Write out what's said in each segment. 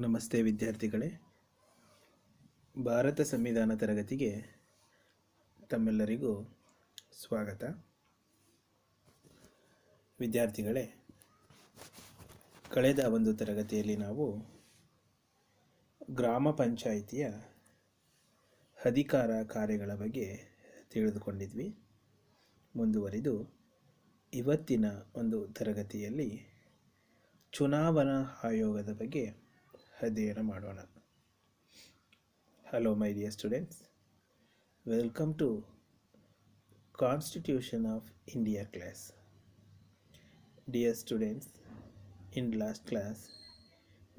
ನಮಸ್ತೆ ವಿದ್ಯಾರ್ಥಿಗಳೇ. ಭಾರತ ಸಂವಿಧಾನ ತರಗತಿಗೆ ತಮ್ಮೆಲ್ಲರಿಗೂ ಸ್ವಾಗತ. ವಿದ್ಯಾರ್ಥಿಗಳೇ, ಕಳೆದ ಒಂದು ತರಗತಿಯಲ್ಲಿ ನಾವು ಗ್ರಾಮ ಪಂಚಾಯಿತಿಯ ಅಧಿಕಾರ ಕಾರ್ಯಗಳ ಬಗ್ಗೆ ತಿಳಿದುಕೊಂಡಿದ್ವಿ. ಮುಂದುವರಿದು ಇವತ್ತಿನ ಒಂದು ತರಗತಿಯಲ್ಲಿ ಚುನಾವಣಾ ಆಯೋಗದ ಬಗ್ಗೆ ಅಧ್ಯಯನ ಮಾಡೋಣ. Hello my dear students, welcome to Constitution of India class. Dear students, in last class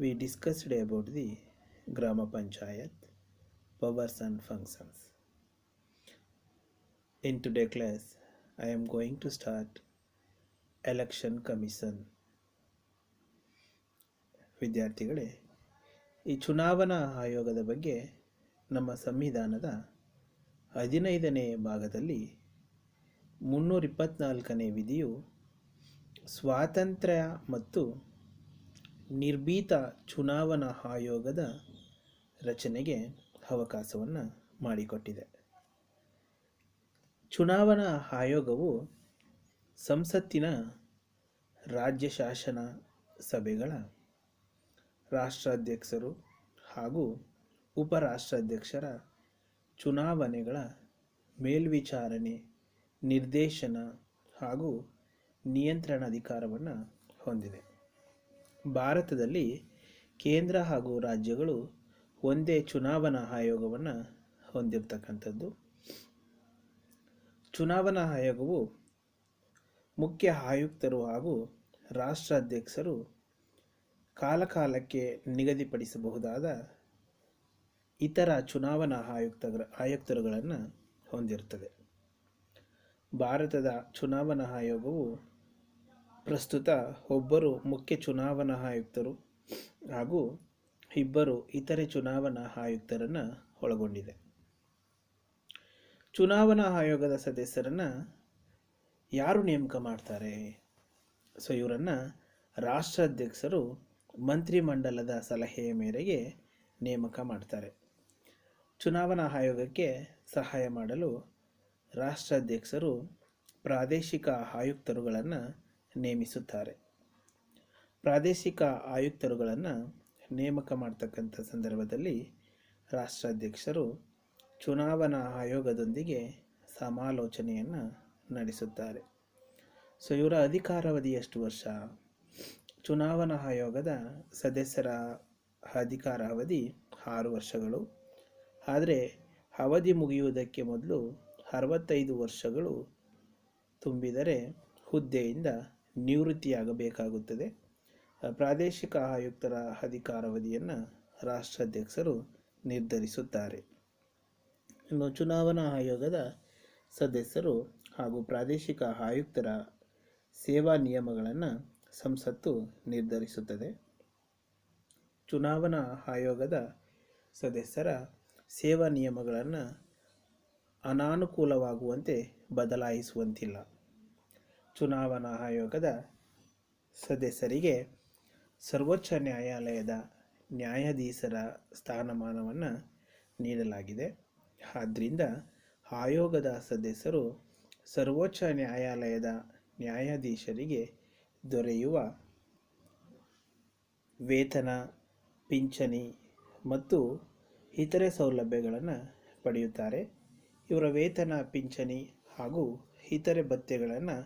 we discussed about the Grama Panchayat powers and functions. In today's class I am going to start Election Commission. ವಿದ್ಯಾರ್ಥಿಗಳೇ, ಈ ಚುನಾವಣಾ ಆಯೋಗದ ಬಗ್ಗೆ ನಮ್ಮ ಸಂವಿಧಾನದ 15ನೇ ಭಾಗದಲ್ಲಿ 324ನೇ ವಿಧಿಯು ಸ್ವಾತಂತ್ರ್ಯ ಮತ್ತು ನಿರ್ಭೀತ ಚುನಾವಣಾ ಆಯೋಗದ ರಚನೆಗೆ ಅವಕಾಶವನ್ನು ಮಾಡಿಕೊಟ್ಟಿದೆ. ಚುನಾವಣಾ ಆಯೋಗವು ಸಂಸತ್ತಿನ ರಾಜ್ಯ ಶಾಸನ ಸಭೆಗಳ ರಾಷ್ಟ್ರಾಧ್ಯಕ್ಷರು ಹಾಗೂ ಉಪರಾಷ್ಟ್ರಾಧ್ಯಕ್ಷರ ಚುನಾವಣೆಗಳ ಮೇಲ್ವಿಚಾರಣೆ, ನಿರ್ದೇಶನ ಹಾಗೂ ನಿಯಂತ್ರಣ ಅಧಿಕಾರವನ್ನು ಹೊಂದಿದೆ. ಭಾರತದಲ್ಲಿ ಕೇಂದ್ರ ಹಾಗೂ ರಾಜ್ಯಗಳು ಒಂದೇ ಚುನಾವಣಾ ಆಯೋಗವನ್ನು ಹೊಂದಿರತಕ್ಕಂಥದ್ದು. ಚುನಾವಣಾ ಆಯೋಗವು ಮುಖ್ಯ ಆಯುಕ್ತರು ಹಾಗೂ ರಾಷ್ಟ್ರಾಧ್ಯಕ್ಷರು ಕಾಲಕಾಲಕ್ಕೆ ನಿಗದಿಪಡಿಸಬಹುದಾದ ಇತರ ಚುನಾವಣಾ ಆಯುಕ್ತರುಗಳನ್ನು ಹೊಂದಿರುತ್ತದೆ. ಭಾರತದ ಚುನಾವಣಾ ಆಯೋಗವು ಪ್ರಸ್ತುತ ಒಬ್ಬರು ಮುಖ್ಯ ಚುನಾವಣಾ ಆಯುಕ್ತರು ಹಾಗೂ ಇಬ್ಬರು ಇತರೆ ಚುನಾವಣಾ ಆಯುಕ್ತರನ್ನು ಒಳಗೊಂಡಿದೆ. ಚುನಾವಣಾ ಆಯೋಗದ ಸದಸ್ಯರನ್ನು ಯಾರು ನೇಮಕ ಮಾಡ್ತಾರೆ? ಇವರನ್ನು ರಾಷ್ಟ್ರಾಧ್ಯಕ್ಷರು ಮಂತ್ರಿಮಂಡಲದ ಸಲಹೆಯ ಮೇರೆಗೆ ನೇಮಕ ಮಾಡ್ತಾರೆ. ಚುನಾವಣಾ ಆಯೋಗಕ್ಕೆ ಸಹಾಯ ಮಾಡಲು ರಾಷ್ಟ್ರಾಧ್ಯಕ್ಷರು ಪ್ರಾದೇಶಿಕ ಆಯುಕ್ತರುಗಳನ್ನು ನೇಮಿಸುತ್ತಾರೆ. ಪ್ರಾದೇಶಿಕ ಆಯುಕ್ತರುಗಳನ್ನು ನೇಮಕ ಮಾಡ್ತಕ್ಕಂಥ ಸಂದರ್ಭದಲ್ಲಿ ರಾಷ್ಟ್ರಾಧ್ಯಕ್ಷರು ಚುನಾವಣಾ ಆಯೋಗದೊಂದಿಗೆ ಸಮಾಲೋಚನೆಯನ್ನು ನಡೆಸುತ್ತಾರೆ. ಇವರ ಅಧಿಕಾರಾವಧಿ ಎಷ್ಟು ವರ್ಷ? ಚುನಾವಣಾ ಆಯೋಗದ ಸದಸ್ಯರ ಅಧಿಕಾರಾವಧಿ 6 ವರ್ಷಗಳು. ಆದರೆ ಅವಧಿ ಮುಗಿಯುವುದಕ್ಕೆ ಮೊದಲು 65 ವರ್ಷಗಳು ತುಂಬಿದರೆ ಹುದ್ದೆಯಿಂದ ನಿವೃತ್ತಿಯಾಗಬೇಕಾಗುತ್ತದೆ. ಪ್ರಾದೇಶಿಕ ಆಯುಕ್ತರ ಅಧಿಕಾರಾವಧಿಯನ್ನು ರಾಷ್ಟ್ರಾಧ್ಯಕ್ಷರು ನಿರ್ಧರಿಸುತ್ತಾರೆ. ಇನ್ನು ಚುನಾವಣಾ ಆಯೋಗದ ಸದಸ್ಯರು ಹಾಗೂ ಪ್ರಾದೇಶಿಕ ಆಯುಕ್ತರ ಸೇವಾ ನಿಯಮಗಳನ್ನು ಸಂಸತ್ತು ನಿರ್ಧರಿಸುತ್ತದೆ. ಚುನಾವಣಾ ಆಯೋಗದ ಸದಸ್ಯರ ಸೇವಾ ನಿಯಮಗಳನ್ನು ಅನಾನುಕೂಲವಾಗುವಂತೆ ಬದಲಾಯಿಸುವಂತಿಲ್ಲ. ಚುನಾವಣಾ ಆಯೋಗದ ಸದಸ್ಯರಿಗೆ ಸರ್ವೋಚ್ಚ ನ್ಯಾಯಾಲಯದ ನ್ಯಾಯಾಧೀಶರ ಸ್ಥಾನಮಾನವನ್ನು ನೀಡಲಾಗಿದೆ. ಆದ್ದರಿಂದ ಆಯೋಗದ ಸದಸ್ಯರು ಸರ್ವೋಚ್ಚ ನ್ಯಾಯಾಲಯದ ನ್ಯಾಯಾಧೀಶರಿಗೆ ದೊರೆಯುವ ವೇತನ, ಪಿಂಚಣಿ ಮತ್ತು ಇತರೆ ಸೌಲಭ್ಯಗಳನ್ನು ಪಡೆಯುತ್ತಾರೆ. ಇವರ ವೇತನ, ಪಿಂಚಣಿ ಹಾಗೂ ಇತರೆ ಭತ್ಯೆಗಳನ್ನು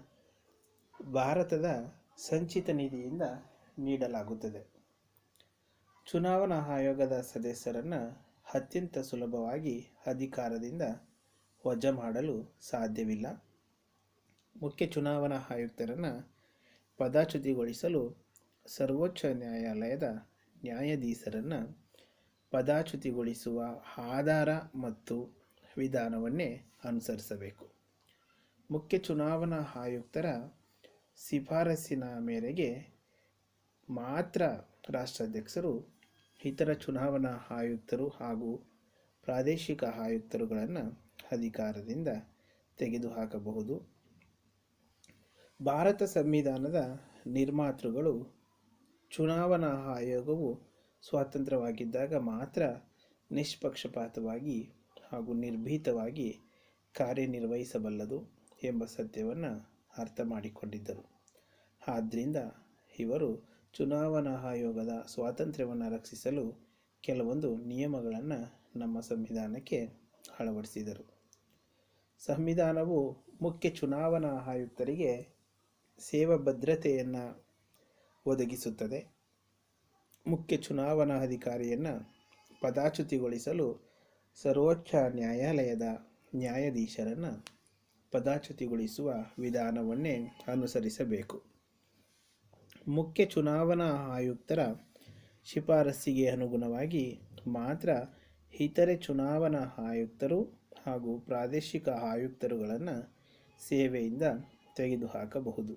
ಭಾರತದ ಸಂಚಿತ ನಿಧಿಯಿಂದ ನೀಡಲಾಗುತ್ತದೆ. ಚುನಾವಣಾ ಆಯೋಗದ ಸದಸ್ಯರನ್ನು ಅತ್ಯಂತ ಸುಲಭವಾಗಿ ಅಧಿಕಾರದಿಂದ ವಜಾ ಮಾಡಲು ಸಾಧ್ಯವಿಲ್ಲ. ಮುಖ್ಯ ಚುನಾವಣಾ ಆಯುಕ್ತರನ್ನು ಪದಚ್ಯುತಿಗೊಳಿಸಲು ಸರ್ವೋಚ್ಚ ನ್ಯಾಯಾಲಯದ ನ್ಯಾಯಾಧೀಶರನ್ನು ಪದಚ್ಯುತಿಗೊಳಿಸುವ ಆಧಾರ ಮತ್ತು ವಿಧಾನವನ್ನೇ ಅನುಸರಿಸಬೇಕು. ಮುಖ್ಯ ಚುನಾವಣಾ ಆಯುಕ್ತರ ಶಿಫಾರಸಿನ ಮೇರೆಗೆ ಮಾತ್ರ ರಾಷ್ಟ್ರಾಧ್ಯಕ್ಷರು ಇತರ ಚುನಾವಣಾ ಆಯುಕ್ತರು ಹಾಗೂ ಪ್ರಾದೇಶಿಕ ಆಯುಕ್ತರುಗಳನ್ನು ಅಧಿಕಾರದಿಂದ ತೆಗೆದುಹಾಕಬಹುದು. ಭಾರತ ಸಂವಿಧಾನದ ನಿರ್ಮಾತೃಗಳು ಚುನಾವಣಾ ಆಯೋಗವು ಸ್ವಾತಂತ್ರ್ಯವಾಗಿದ್ದಾಗ ಮಾತ್ರ ನಿಷ್ಪಕ್ಷಪಾತವಾಗಿ ಹಾಗೂ ನಿರ್ಭೀತವಾಗಿ ಕಾರ್ಯನಿರ್ವಹಿಸಬಲ್ಲದು ಎಂಬ ಸತ್ಯವನ್ನು ಅರ್ಥ ಮಾಡಿಕೊಂಡಿದ್ದರು. ಆದ್ದರಿಂದ ಇವರು ಚುನಾವಣಾ ಆಯೋಗದ ಸ್ವಾತಂತ್ರ್ಯವನ್ನು ರಕ್ಷಿಸಲು ಕೆಲವೊಂದು ನಿಯಮಗಳನ್ನು ನಮ್ಮ ಸಂವಿಧಾನಕ್ಕೆ ಅಳವಡಿಸಿದರು. ಸಂವಿಧಾನವು ಮುಖ್ಯ ಚುನಾವಣಾ ಆಯುಕ್ತರಿಗೆ ಸೇವಾ ಭದ್ರತೆಯನ್ನು ಒದಗಿಸುತ್ತದೆ. ಮುಖ್ಯ ಚುನಾವಣಾ ಅಧಿಕಾರಿಯನ್ನು ಪದಚ್ಯುತಿಗೊಳಿಸಲು ಸರ್ವೋಚ್ಚ ನ್ಯಾಯಾಲಯದ ನ್ಯಾಯಾಧೀಶರನ್ನು ಪದಚ್ಯುತಿಗೊಳಿಸುವ ವಿಧಾನವನ್ನೇ ಅನುಸರಿಸಬೇಕು. ಮುಖ್ಯ ಚುನಾವಣಾ ಆಯುಕ್ತರ ಶಿಫಾರಸ್ಸಿಗೆ ಅನುಗುಣವಾಗಿ ಮಾತ್ರ ಇತರೆ ಚುನಾವಣಾ ಆಯುಕ್ತರು ಹಾಗೂ ಪ್ರಾದೇಶಿಕ ಆಯುಕ್ತರುಗಳನ್ನು ಸೇವೆಯಿಂದ ತೆಗೆದುಹಾಕಬಹುದು.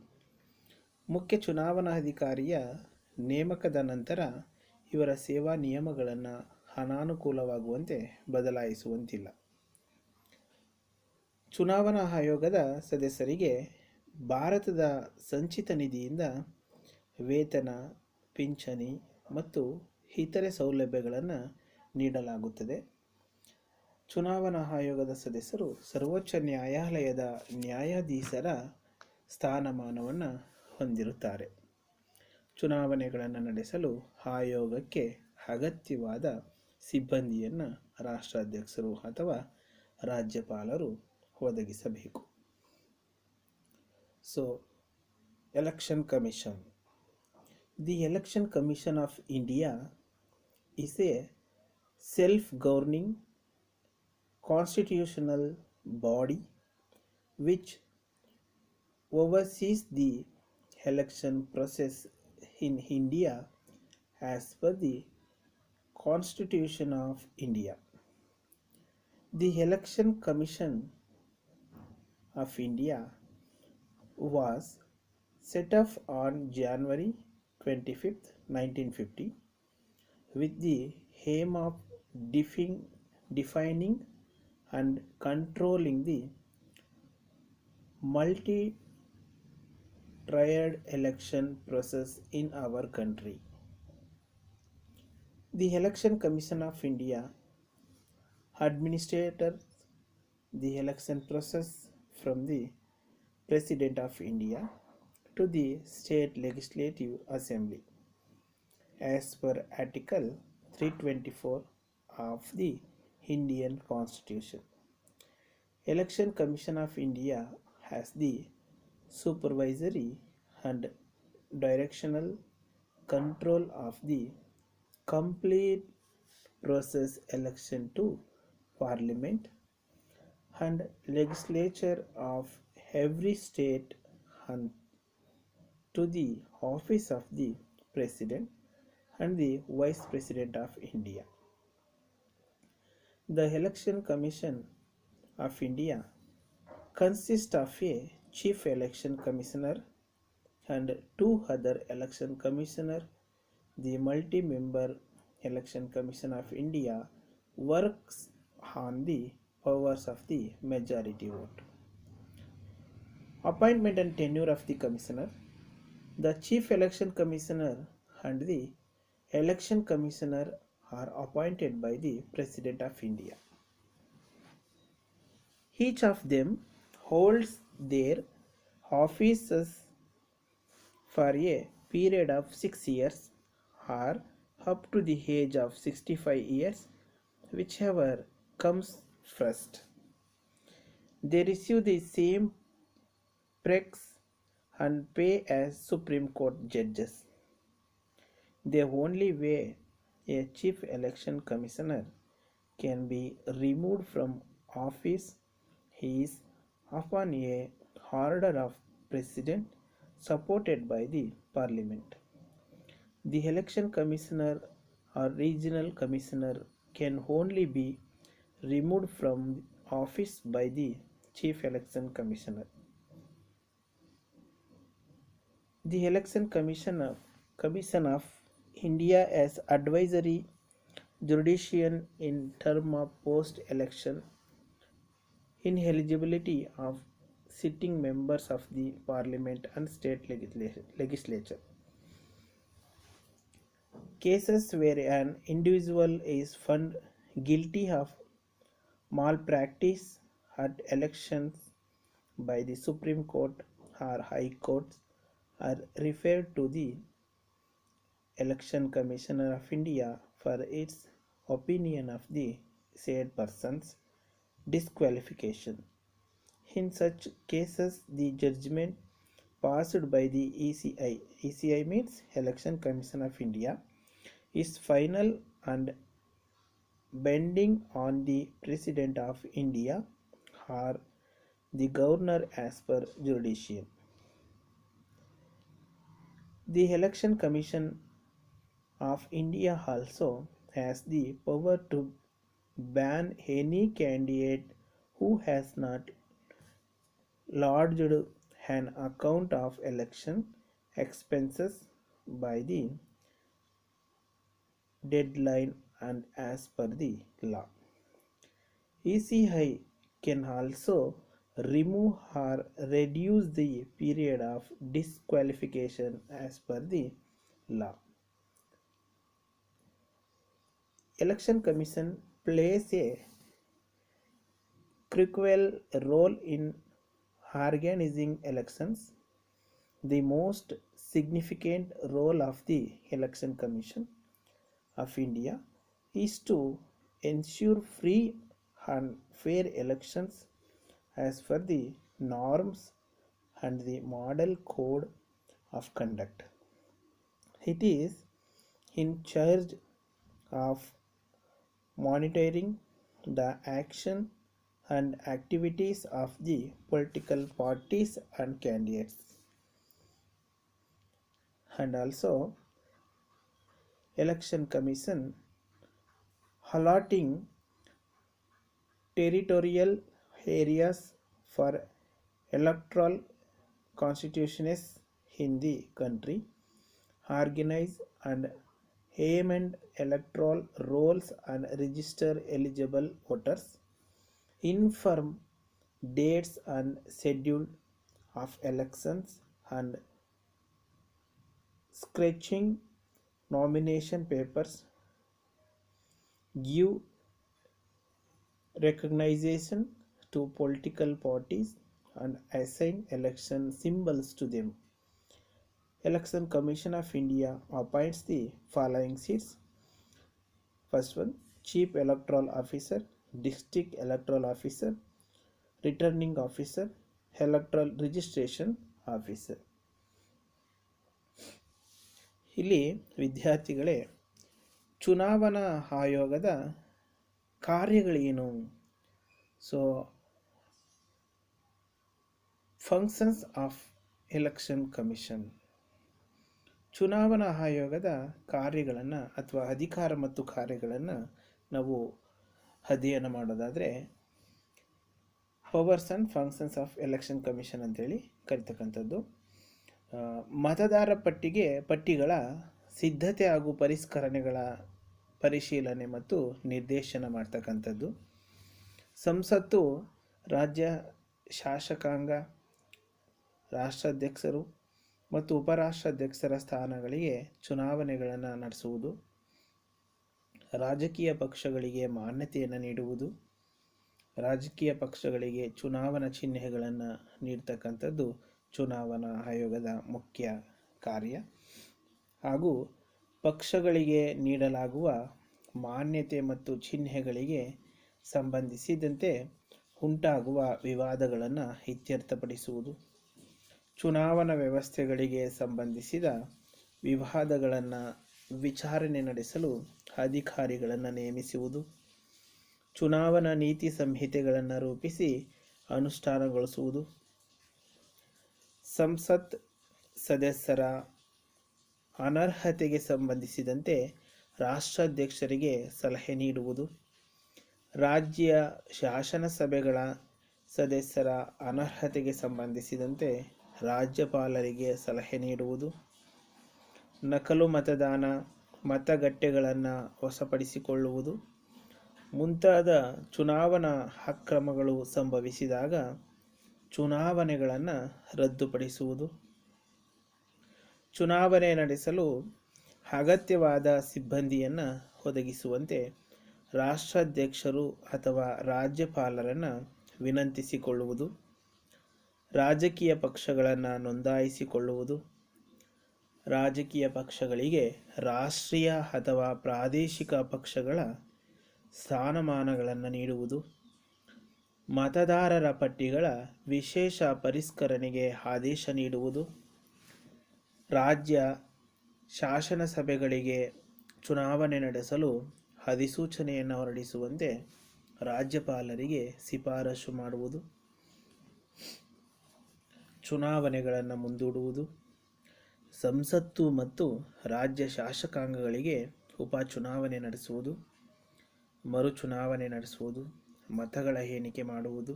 ಮುಖ್ಯ ಚುನಾವಣಾಧಿಕಾರಿಯ ನೇಮಕದ ನಂತರ ಇವರ ಸೇವಾ ನಿಯಮಗಳನ್ನು ಅನಾನುಕೂಲವಾಗುವಂತೆ ಬದಲಾಯಿಸುವಂತಿಲ್ಲ. ಚುನಾವಣಾ ಆಯೋಗದ ಸದಸ್ಯರಿಗೆ ಭಾರತದ ಸಂಚಿತ ನಿಧಿಯಿಂದ ವೇತನ, ಪಿಂಚಣಿ ಮತ್ತು ಇತರೆ ಸೌಲಭ್ಯಗಳನ್ನು ನೀಡಲಾಗುತ್ತದೆ. ಚುನಾವಣಾ ಆಯೋಗದ ಸದಸ್ಯರು ಸರ್ವೋಚ್ಚ ನ್ಯಾಯಾಲಯದ ನ್ಯಾಯಾಧೀಶರ ಸ್ಥಾನಮಾನವನ್ನು ಹೊಂದಿರುತ್ತಾರೆ. ಚುನಾವಣೆಗಳನ್ನು ನಡೆಸಲು ಆಯೋಗಕ್ಕೆ ಅಗತ್ಯವಾದ ಸಿಬ್ಬಂದಿಯನ್ನು ರಾಷ್ಟ್ರಾಧ್ಯಕ್ಷರು ಅಥವಾ ರಾಜ್ಯಪಾಲರು ಒದಗಿಸಬೇಕು. Election commission. The Election Commission of India is a self-governing constitutional body which oversees the election process in India as per the Constitution of India. The Election Commission of India was set up on January 25th, 1950 with the aim of defining and controlling the multi-tiered election process in our country. The Election Commission of India administers the election process from the President of India to the State Legislative Assembly as per Article 324 of the Indian Constitution. Election Commission of India has the supervisory and directional control of the complete process election to Parliament and legislature of every state and to the office of the President and the Vice President of India. The Election Commission of India consists of a Chief Election Commissioner and two other Election Commissioners. The multi-member Election Commission of India works on the powers of the majority vote. Appointment and tenure of the Commissioner. The Chief Election Commissioner and the Election Commissioner are appointed by the President of India. Each of them holds their offices for a period of 6 years or up to the age of 65 years, whichever comes first. They receive the same perks and pay as Supreme Court judges. The only way a Chief Election Commissioner can be removed from office is upon a order of President supported by the Parliament. The Election Commissioner or Regional Commissioner can only be removed from office by the Chief Election Commissioner. The Election Commission of India as advisory jurisdiction in term of post-election ineligibility of sitting members of the Parliament and state legislature cases where an individual is found guilty of malpractice at elections by the Supreme Court or High Courts are referred to the Election Commissioner of India for its opinion of the said person's disqualification. In such cases, the judgment passed by the ECI means Election Commission of India, is final and binding on the President of India or the Governor as per jurisdiction. The Election Commission of India also has the power to ban any candidate who has not lodged an account of election expenses by the deadline and as per the law. ECI can also remove or reduce the period of disqualification as per the law. Election Commission plays a critical role in organizing elections. The most significant role of the Election Commission of India is to ensure free and fair elections as per the norms and the model code of conduct. It is in charge of monitoring the action and activities of the political parties and candidates, and also Election Commission allotting territorial areas for electoral constitutions in the country, organize and amend electoral rolls and register eligible voters, inform dates and schedule of elections and sketching nomination papers, give recognition to political parties and assign election symbols to them. Election Commission of India appoints the following seats. First one, Chief Electoral Officer, District Electoral Officer, Returning Officer, Electoral Registration Officer. ಇಲ್ಲಿ ವಿದ್ಯಾರ್ಥಿಗಳೇ, ಚುನಾವಣಾ ಆಯೋಗದ ಕಾರ್ಯಗಳೇನು? So functions of election commission. ಚುನಾವಣಾ ಆಯೋಗದ ಕಾರ್ಯಗಳನ್ನು ಅಥವಾ ಅಧಿಕಾರ ಮತ್ತು ಕಾರ್ಯಗಳನ್ನು ನಾವು ಅಧ್ಯಯನ ಮಾಡೋದಾದರೆ powers and functions of election commission ಅಂತೇಳಿ ಕರಿತಕ್ಕಂಥದ್ದು. ಮತದಾರ ಪಟ್ಟಿಗಳ ಸಿದ್ಧತೆ ಹಾಗೂ ಪರಿಷ್ಕರಣೆಗಳ ಪರಿಶೀಲನೆ ಮತ್ತು ನಿರ್ದೇಶನ ಮಾಡ್ತಕ್ಕಂಥದ್ದು. ಸಂಸತ್ತು, ರಾಜ್ಯ ಶಾಸಕಾಂಗ, ರಾಷ್ಟ್ರಾಧ್ಯಕ್ಷರು ಮತ್ತು ಉಪರಾಷ್ಟ್ರಾಧ್ಯಕ್ಷರ ಸ್ಥಾನಗಳಿಗೆ ಚುನಾವಣೆಗಳನ್ನು ನಡೆಸುವುದು. ರಾಜಕೀಯ ಪಕ್ಷಗಳಿಗೆ ಮಾನ್ಯತೆಯನ್ನು ನೀಡುವುದು. ರಾಜಕೀಯ ಪಕ್ಷಗಳಿಗೆ ಚುನಾವಣಾ ಚಿಹ್ನೆಗಳನ್ನು ನೀಡ್ತಕ್ಕಂಥದ್ದು ಚುನಾವಣಾ ಆಯೋಗದ ಮುಖ್ಯ ಕಾರ್ಯ. ಹಾಗೂ ಪಕ್ಷಗಳಿಗೆ ನೀಡಲಾಗುವ ಮಾನ್ಯತೆ ಮತ್ತು ಚಿಹ್ನೆಗಳಿಗೆ ಸಂಬಂಧಿಸಿದಂತೆ ಉಂಟಾಗುವ ವಿವಾದಗಳನ್ನು ಇತ್ಯರ್ಥಪಡಿಸುವುದು. ಚುನಾವಣಾ ವ್ಯವಸ್ಥೆಗಳಿಗೆ ಸಂಬಂಧಿಸಿದ ವಿವಾದಗಳನ್ನು ವಿಚಾರಣೆ ನಡೆಸಲು ಅಧಿಕಾರಿಗಳನ್ನು ನೇಮಿಸುವುದು. ಚುನಾವಣಾ ನೀತಿ ಸಂಹಿತೆಗಳನ್ನು ರೂಪಿಸಿ ಅನುಷ್ಠಾನಗೊಳಿಸುವುದು. ಸಂಸತ್ ಸದಸ್ಯರ ಅನರ್ಹತೆಗೆ ಸಂಬಂಧಿಸಿದಂತೆ ರಾಷ್ಟ್ರಾಧ್ಯಕ್ಷರಿಗೆ ಸಲಹೆ ನೀಡುವುದು. ರಾಜ್ಯ ಶಾಸನಸಭೆಗಳ ಸದಸ್ಯರ ಅನರ್ಹತೆಗೆ ಸಂಬಂಧಿಸಿದಂತೆ ರಾಜ್ಯಪಾಲರಿಗೆ ಸಲಹೆ ನೀಡುವುದು. ನಕಲು ಮತದಾನ, ಮತಗಟ್ಟೆಗಳನ್ನು ವಶಪಡಿಸಿಕೊಳ್ಳುವುದು ಮುಂತಾದ ಚುನಾವಣಾ ಅಕ್ರಮಗಳು ಸಂಭವಿಸಿದಾಗ ಚುನಾವಣೆಗಳನ್ನು ರದ್ದುಪಡಿಸುವುದು. ಚುನಾವಣೆ ನಡೆಸಲು ಅಗತ್ಯವಾದ ಸಿಬ್ಬಂದಿಯನ್ನು ಒದಗಿಸುವಂತೆ ರಾಷ್ಟ್ರಾಧ್ಯಕ್ಷರು ಅಥವಾ ರಾಜ್ಯಪಾಲರನ್ನು ವಿನಂತಿಸಿಕೊಳ್ಳುವುದು, ರಾಜಕೀಯ ಪಕ್ಷಗಳನ್ನು ನೋಂದಾಯಿಸಿಕೊಳ್ಳುವುದು, ರಾಜಕೀಯ ಪಕ್ಷಗಳಿಗೆ ರಾಷ್ಟ್ರೀಯ ಅಥವಾ ಪ್ರಾದೇಶಿಕ ಪಕ್ಷಗಳ ಸ್ಥಾನಮಾನಗಳನ್ನು ನೀಡುವುದು, ಮತದಾರರ ಪಟ್ಟಿಗಳ ವಿಶೇಷ ಪರಿಷ್ಕರಣೆಗೆ ಆದೇಶ ನೀಡುವುದು, ರಾಜ್ಯ ಶಾಸನಸಭೆಗಳಿಗೆ ಚುನಾವಣೆ ನಡೆಸಲು ಅಧಿಸೂಚನೆಯನ್ನು ಹೊರಡಿಸುವಂತೆ ರಾಜ್ಯಪಾಲರಿಗೆ ಶಿಫಾರಸು ಮಾಡುವುದು, ಚುನಾವಣೆಗಳನ್ನು ಮುಂದೂಡುವುದು, ಸಂಸತ್ತು ಮತ್ತು ರಾಜ್ಯ ಶಾಸಕಾಂಗಗಳಿಗೆ ಉಪಚುನಾವಣೆ ನಡೆಸುವುದು, ಮರುಚುನಾವಣೆ ನಡೆಸುವುದು, ಮತಗಳ ಎಣಿಕೆ ಮಾಡುವುದು,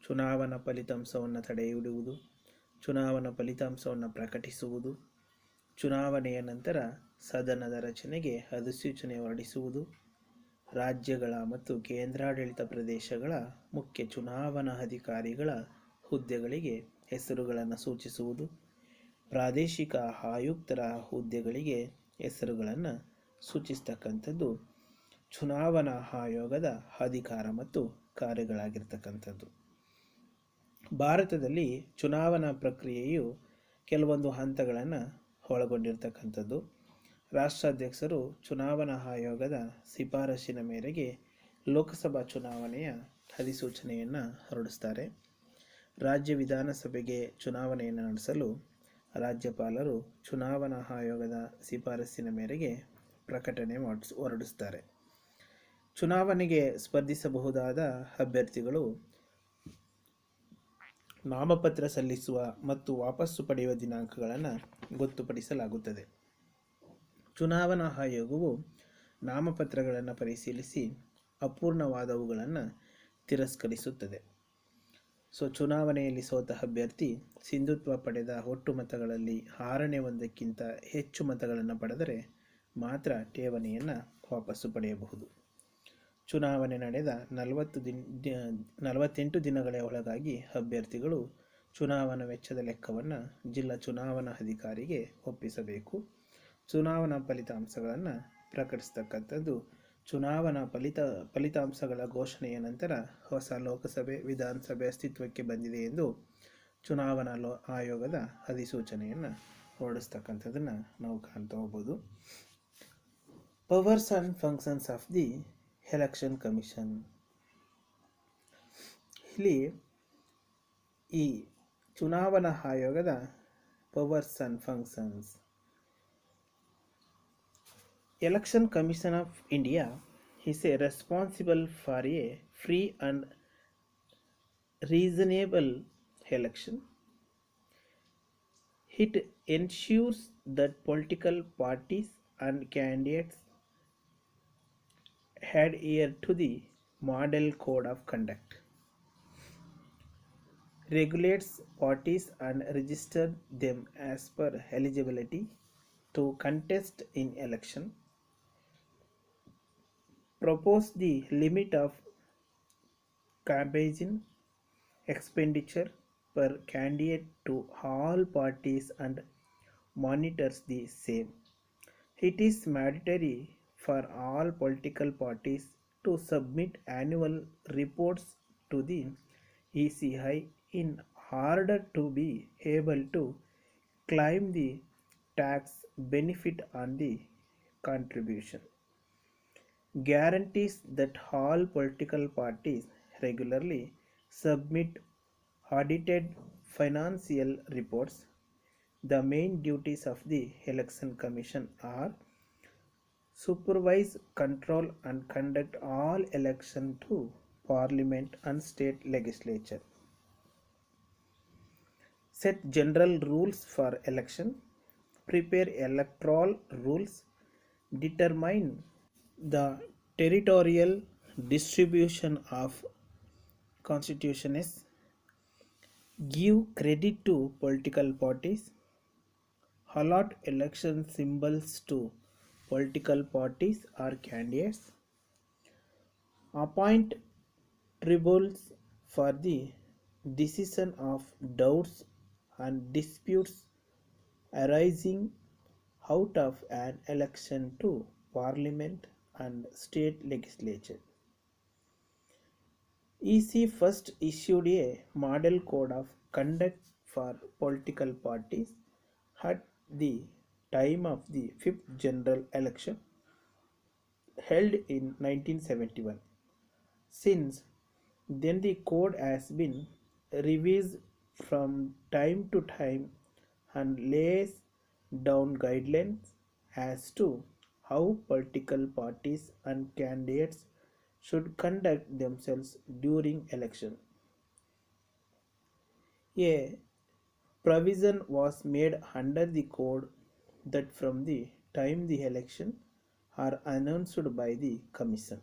ಚುನಾವಣಾ ಫಲಿತಾಂಶವನ್ನು ತಡೆಹಿಡಿಯುವುದು, ಚುನಾವಣಾ ಫಲಿತಾಂಶವನ್ನು ಪ್ರಕಟಿಸುವುದು, ಚುನಾವಣೆಯ ನಂತರ ಸದನದ ರಚನೆಗೆ ಅಧಿಸೂಚನೆ ಹೊರಡಿಸುವುದು, ರಾಜ್ಯಗಳ ಮತ್ತು ಕೇಂದ್ರಾಡಳಿತ ಪ್ರದೇಶಗಳ ಮುಖ್ಯ ಚುನಾವಣಾ ಅಧಿಕಾರಿಗಳ ಹುದ್ದೆಗಳಿಗೆ ಹೆಸರುಗಳನ್ನು ಸೂಚಿಸುವುದು, ಪ್ರಾದೇಶಿಕ ಆಯುಕ್ತರ ಹುದ್ದೆಗಳಿಗೆ ಹೆಸರುಗಳನ್ನು ಸೂಚಿಸ್ತಕ್ಕಂಥದ್ದು ಚುನಾವಣಾ ಆಯೋಗದ ಅಧಿಕಾರ ಮತ್ತು ಕಾರ್ಯಗಳಾಗಿರ್ತಕ್ಕಂಥದ್ದು. ಭಾರತದಲ್ಲಿ ಚುನಾವಣಾ ಪ್ರಕ್ರಿಯೆಯು ಕೆಲವೊಂದು ಹಂತಗಳನ್ನು ಒಳಗೊಂಡಿರ್ತಕ್ಕಂಥದ್ದು. ರಾಷ್ಟ್ರಾಧ್ಯಕ್ಷರು ಚುನಾವಣಾ ಆಯೋಗದ ಶಿಫಾರಸಿನ ಮೇರೆಗೆ ಲೋಕಸಭಾ ಚುನಾವಣೆಯ ಅಧಿಸೂಚನೆಯನ್ನು ಹೊರಡಿಸ್ತಾರೆ. ರಾಜ್ಯ ವಿಧಾನಸಭೆಗೆ ಚುನಾವಣೆಯನ್ನು ನಡೆಸಲು ರಾಜ್ಯಪಾಲರು ಚುನಾವಣಾ ಆಯೋಗದ ಶಿಫಾರಸಿನ ಮೇರೆಗೆ ಪ್ರಕಟಣೆ ಹೊರಡಿಸ್ತಾರೆ. ಚುನಾವಣೆಗೆ ಸ್ಪರ್ಧಿಸಬಹುದಾದ ಅಭ್ಯರ್ಥಿಗಳು ನಾಮಪತ್ರ ಸಲ್ಲಿಸುವ ಮತ್ತು ವಾಪಸ್ಸು ಪಡೆಯುವ ದಿನಾಂಕಗಳನ್ನು ಗೊತ್ತುಪಡಿಸಲಾಗುತ್ತದೆ. ಚುನಾವಣಾ ಆಯೋಗವು ನಾಮಪತ್ರಗಳನ್ನು ಪರಿಶೀಲಿಸಿ ಅಪೂರ್ಣವಾದವುಗಳನ್ನು ತಿರಸ್ಕರಿಸುತ್ತದೆ. ಚುನಾವಣೆಯಲ್ಲಿ ಸೋತ ಅಭ್ಯರ್ಥಿ ಸಿಂಧುತ್ವ ಪಡೆದ ಒಟ್ಟು ಮತಗಳಲ್ಲಿ 1/6ಕ್ಕಿಂತ ಹೆಚ್ಚು ಮತಗಳನ್ನು ಪಡೆದರೆ ಮಾತ್ರ ಠೇವಣಿಯನ್ನು ವಾಪಸ್ಸು ಪಡೆಯಬಹುದು. ಚುನಾವಣೆ ನಡೆದ 48 ದಿನಗಳ ಒಳಗಾಗಿ ಅಭ್ಯರ್ಥಿಗಳು ಚುನಾವಣಾ ವೆಚ್ಚದ ಲೆಕ್ಕವನ್ನು ಜಿಲ್ಲಾ ಚುನಾವಣಾ ಅಧಿಕಾರಿಗೆ ಒಪ್ಪಿಸಬೇಕು. ಚುನಾವಣಾ ಫಲಿತಾಂಶಗಳನ್ನು ಪ್ರಕಟಿಸತಕ್ಕಂಥದ್ದು ಚುನಾವಣಾ ಫಲಿತಾಂಶಗಳ ಘೋಷಣೆಯ ನಂತರ ಹೊಸ ಲೋಕಸಭೆ ವಿಧಾನಸಭೆ ಅಸ್ತಿತ್ವಕ್ಕೆ ಬಂದಿದೆ ಎಂದು ಚುನಾವಣಾ ಆಯೋಗದ ಅಧಿಸೂಚನೆಯನ್ನು ಹೊರಡಿಸ್ತಕ್ಕಂಥದ್ದನ್ನು ನಾವು ಕಾಣ್ತಾ ಹೋಗ್ಬೋದು. Powers and functions of the election commission. ಇಲ್ಲಿ ಈ ಚುನಾವಣಾ ಆಯೋಗದ powers and functions. Election Commission of India is responsible for a free and reasonable election. It ensures that political parties and candidates adhere to the Model Code of Conduct, regulates parties and registers them as per eligibility to contest in election, propose the limit of campaign expenditure per candidate to all parties and monitors the same. It is mandatory for all political parties to submit annual reports to the ECI in order to be able to claim the tax benefit on the contribution. Guarantees that all political parties regularly submit audited financial reports. The main duties of the Election Commission are supervise, control and conduct all elections to Parliament and state legislature. Set general rules for election. Prepare electoral rules. Determine the territorial distribution of constituencies. Give credit to political parties. Allot election symbols to political parties or candidates. Appoint tribunals for the decision of doubts and disputes arising out of an election to parliament and state legislature. EC first issued a model code of conduct for political parties at the time of the fifth general election held in 1971. Since then, the code has been revised from time to time and lays down guidelines as to how political parties and candidates should conduct themselves during election. A provision was made under the code that from the time the election are announced by the commission,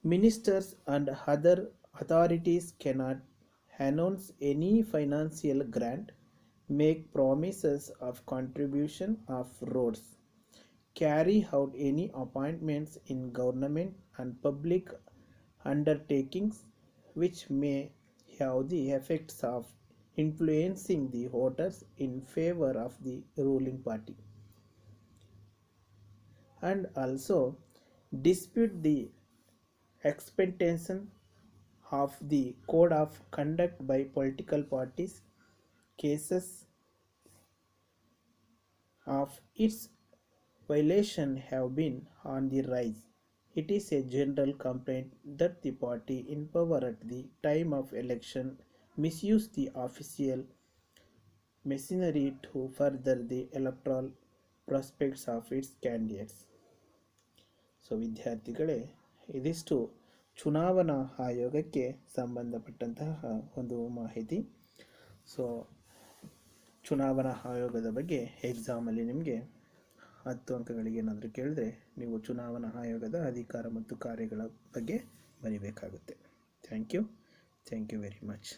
ministers and other authorities cannot announce any financial grant, make promises of contribution of roads, carry out any appointments in government and public undertakings which may have the effects of influencing the voters in favor of the ruling party, and also dispute the expectation of the code of conduct by political parties. Cases of its violation have been on the rise. It is a general complaint that the party in power at the time of election misuse the official machinery to further the electoral prospects of its candidates. So ವಿದ್ಯಾರ್ಥಿಗಳೇ, ಇದಿಷ್ಟು ಚುನಾವಣಾ ಆಯೋಗಕ್ಕೆ ಸಂಬಂಧಪಟ್ಟಂತಹ ಒಂದು ಮಾಹಿತಿ. So ಚುನಾವಣಾ ಆಯೋಗದ ಬಗ್ಗೆ ಎಕ್ಸಾಮಲ್ಲಿ ನಿಮಗೆ 10 ಅಂಕಗಳಿಗೆ ಏನಾದರೂ ಕೇಳಿದ್ರೆ ನೀವು ಚುನಾವಣಾ ಆಯೋಗದ ಅಧಿಕಾರ ಮತ್ತು ಕಾರ್ಯಗಳ ಬಗ್ಗೆ ಬರೀಬೇಕಾಗುತ್ತೆ. Thank you very much.